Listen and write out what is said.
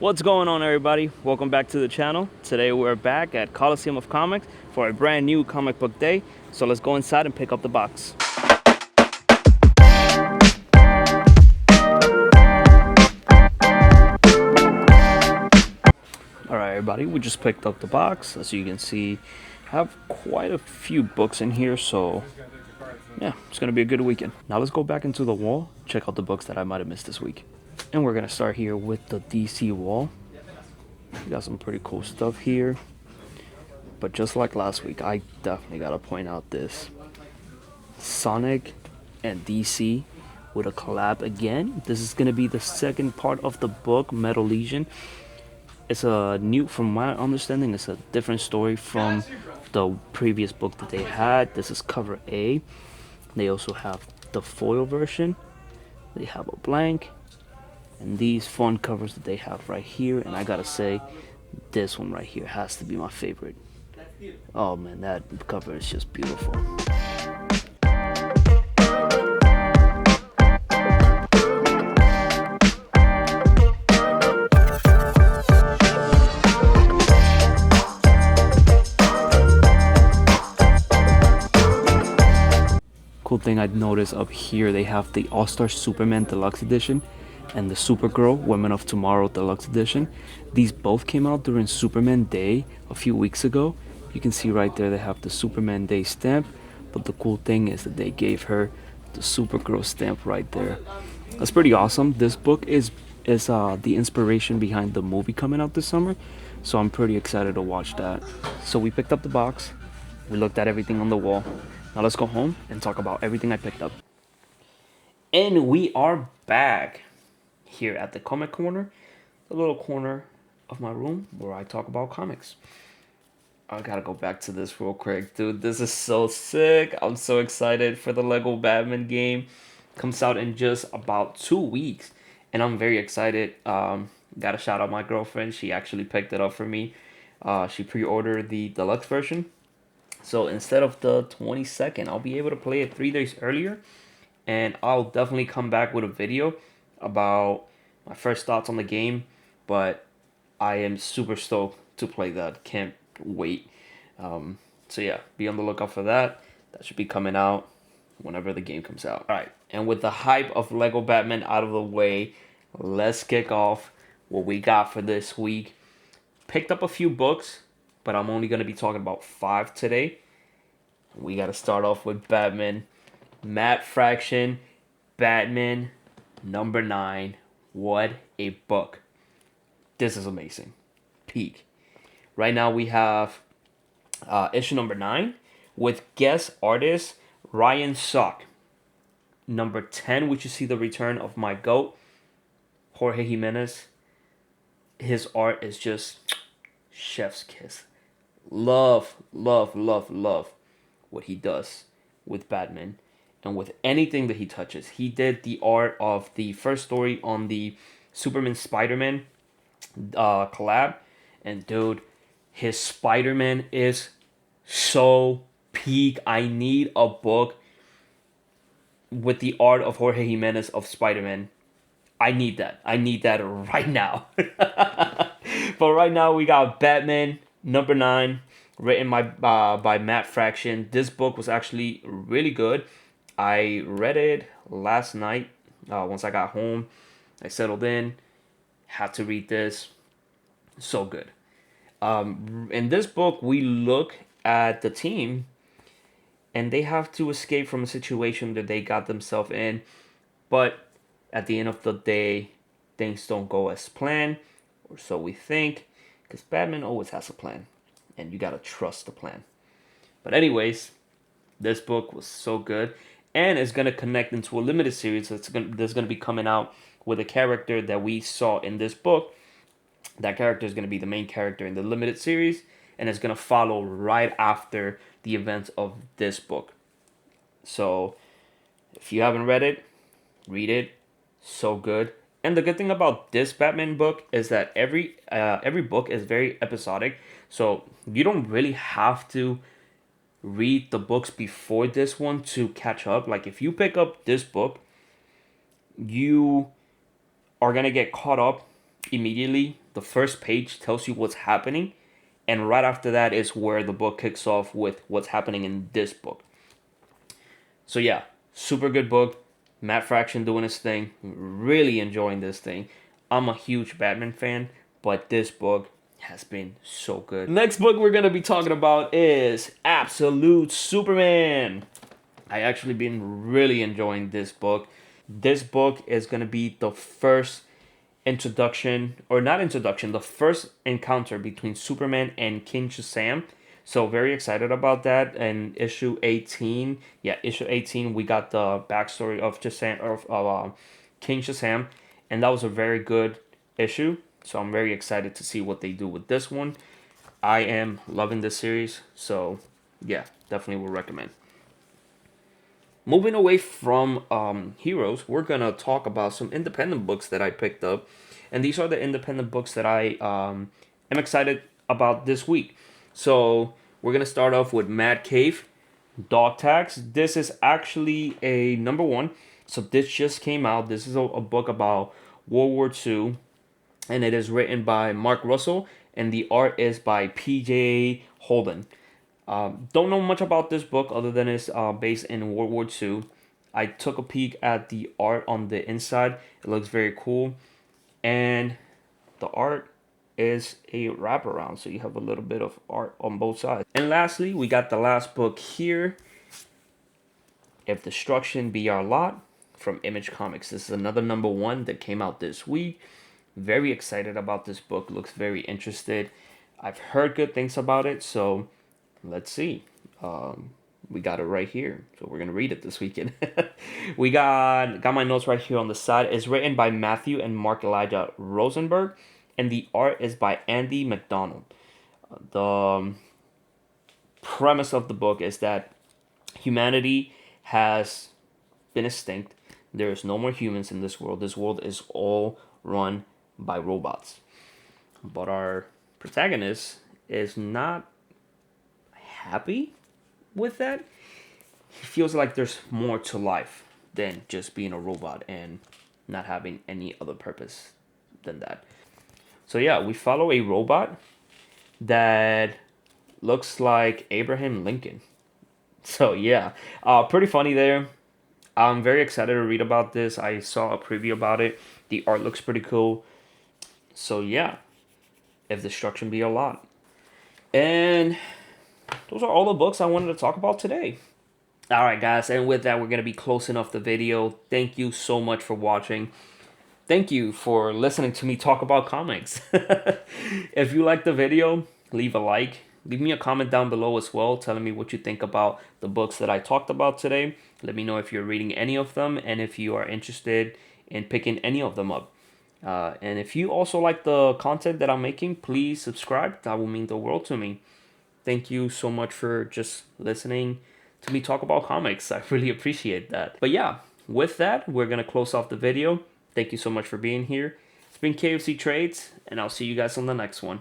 What's going on, everybody? Welcome back to the channel. Today we're back at Coliseum of Comics for a brand new comic book day. So let's go inside and pick up the box. Alright, everybody, we just picked up the box. As you can see, I have quite a few books in here, so yeah, it's gonna be a good weekend. Now let's go back into the wall, check out the books that I might have missed this week. And we're gonna start here with the DC wall. We got some pretty cool stuff here. But just like last week, I definitely gotta point out this Sonic and DC with a collab again. This is gonna be the second part of the book, Metal Legion. It's a new, from my understanding, it's a different story from the previous book that they had. This is cover A. They also have the foil version. They have a blank. And these fun covers that they have right here. And I gotta say, this one right here has to be my favorite. Oh man, that cover is just beautiful. Cool thing I'd noticed up here, they have the All-Star Superman Deluxe Edition and the Supergirl Women of Tomorrow Deluxe Edition. These both came out during Superman Day a few weeks ago. You can see right there they have the Superman Day stamp, but the cool thing is that they gave her the Supergirl stamp right there. That's pretty awesome. This book is the inspiration behind the movie coming out this summer, so I'm pretty excited to watch that. So we picked up the box, we looked at everything on the wall. Now let's go home and talk about everything I picked up. And we are back here at the comic corner, the little corner of my room where I talk about comics. I gotta go back to this real quick, dude. This is so sick. I'm so excited for the Lego Batman game. Comes out in just about 2 weeks, and I'm very excited. Gotta shout out my girlfriend. She actually picked it up for me. She pre-ordered the deluxe version. So instead of the 22nd, I'll be able to play it 3 days earlier. And I'll definitely come back with a video about my first thoughts on the game. But I am super stoked to play that. Can't wait. So yeah, be on the lookout for that. That should be coming out whenever the game comes out. Alright, and with the hype of Lego Batman out of the way, let's kick off what we got for this week. Picked up a few books, but I'm only going to be talking about 5 today. We got to start off with Batman. Matt Fraction, Batman, number 9. What a book. This is amazing. Peak. Right now we have issue number 9 with guest artist Ryan Sock. Number 10, which you see the return of my GOAT, Jorge Jimenez. His art is just chef's kiss. Love what he does with Batman and with anything that he touches. He did the art of the first story on the Superman Spider-Man collab, and dude, his Spider-Man is so peak. I need a book with the art of Jorge Jimenez of Spider-Man. I need that right now. But right now we got Batman number 9, written by Matt Fraction. This book was actually really good. I read it last night. Once I got home, I settled in. Had to read this. So good. In this book, we look at the team, and they have to escape from a situation that they got themselves in. But at the end of the day, things don't go as planned, or so we think, because Batman always has a plan, and you gotta trust the plan. But anyways, this book was so good, and it's gonna connect into a limited series that's gonna be coming out with a character that we saw in this book. That character is gonna be the main character in the limited series, and it's gonna follow right after the events of this book. So, if you haven't read it, read it. So good. And the good thing about this Batman book is that every book is very episodic, so you don't really have to read the books before this one to catch up. Like if you pick up this book, you are gonna get caught up immediately The first page tells you what's happening, and right after that is where the book kicks off with what's happening in this book. So yeah, super good book. Matt Fraction doing his thing. Really enjoying this thing. I'm a huge Batman fan, but this book has been so good. Next book we're gonna be talking about is Absolute Superman. I actually been really enjoying this book. This book is gonna be the first introduction, or not introduction, the first encounter between Superman and King Shazam. So very excited about that. And issue 18, issue 18, we got the backstory of King Shazam, and that was a very good issue. So I'm very excited to see what they do with this one. I am loving this series, so yeah, definitely will recommend. Moving away from heroes, we're gonna talk about some independent books that I picked up, and these are the independent books that I am excited about this week. So we're gonna start off with Mad Cave, Dog Tags. This is actually a number one. So this just came out. This is a book about World War II, and it is written by Mark Russell, and the art is by P.J. Holden. Don't know much about this book other than it's based in World War II. I took a peek at the art on the inside. It looks very cool. And the art is a wraparound, so you have a little bit of art on both sides. And lastly, we got the last book here, If Destruction Be Our Lot, from Image Comics. This is another number one that came out this week. Very excited about this book. Looks very interested. I've heard good things about it, so let's see. We got it right here, so we're gonna read it this weekend. We got my notes right here on the side. It's written by Matthew and Mark Elijah Rosenberg, and the art is by Andy McDonald. The premise of the book is that humanity has been extinct. There's no more humans in this world. This world is all run by robots. But our protagonist is not happy with that. He feels like there's more to life than just being a robot and not having any other purpose than that. So yeah, we follow a robot that looks like Abraham Lincoln. So yeah, pretty funny there. I'm very excited to read about this. I saw a preview about it. The art looks pretty cool. So yeah, If Destruction Be a Lot. And those are all the books I wanted to talk about today. Alright guys, and with that we're going to be closing off the video. Thank you so much for watching. Thank you for listening to me talk about comics. If you liked the video, leave a like. Leave me a comment down below as well, telling me what you think about the books that I talked about today. Let me know if you're reading any of them and if you are interested in picking any of them up. And if you also like the content that I'm making, please subscribe. That will mean the world to me. Thank you so much for just listening to me talk about comics. I really appreciate that. But yeah, with that, we're going to close off the video. Thank you so much for being here. It's been KFC Trades, and I'll see you guys on the next one.